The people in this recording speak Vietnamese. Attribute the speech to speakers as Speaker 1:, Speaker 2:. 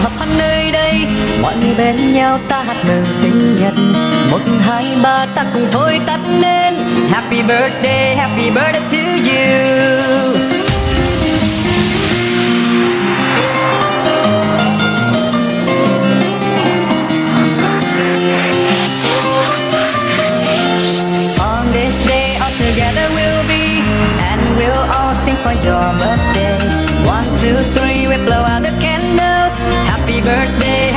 Speaker 1: họp hắn nơi đây, mọi người bên nhau ta hát mừng sinh nhật. 1, 2, 3 ta cùng thôi tắt nên happy birthday to you. On this day all together we'll be, and we'll all sing for your birthday. 1, 2, 3 we blow out the candles. Happy birthday